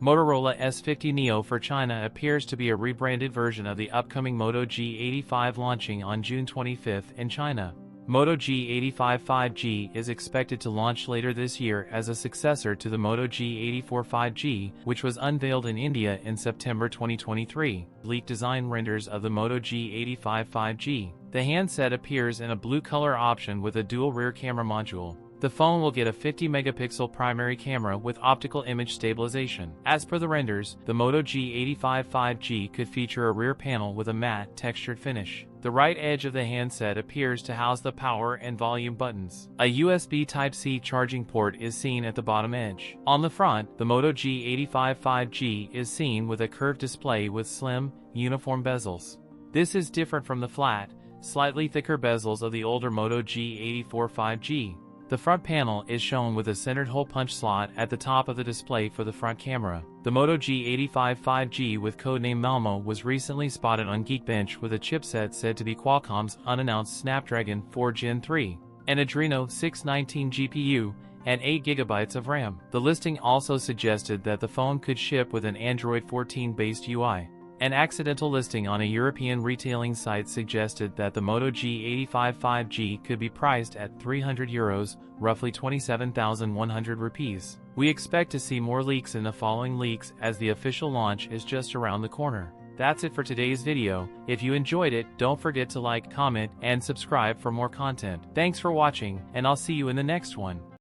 Motorola S50 Neo for China appears to be a rebranded version of the upcoming Moto G85 launching on June 25 in China. Moto G85 5G is expected to launch later this year as a successor to the Moto G84 5G, which was unveiled in India in September 2023. Leaked design renders of the Moto G85 5G. The handset appears in a blue color option with a dual rear camera module. The phone will get a 50-megapixel primary camera with optical image stabilization. As per the renders, the Moto G85 5G could feature a rear panel with a matte, textured finish. The right edge of the handset appears to house the power and volume buttons. A USB Type-C charging port is seen at the bottom edge. On the front, the Moto G85 5G is seen with a curved display with slim, uniform bezels. This is different from the flat, slightly thicker bezels of the older Moto G84 5G. The front panel is shown with a centered hole punch slot at the top of the display for the front camera. The Moto G85 5G with codename Malmo was recently spotted on Geekbench with a chipset said to be Qualcomm's unannounced Snapdragon 4 Gen 3, an Adreno 619 GPU, and 8GB of RAM. The listing also suggested that the phone could ship with an Android 14-based UI. An accidental listing on a European retailing site suggested that the Moto G85 5G could be priced at €300, roughly 27,100 rupees. We expect to see more leaks in the following leaks as the official launch is just around the corner. That's it for today's video. If you enjoyed it, don't forget to like, comment, and subscribe for more content. Thanks for watching, and I'll see you in the next one.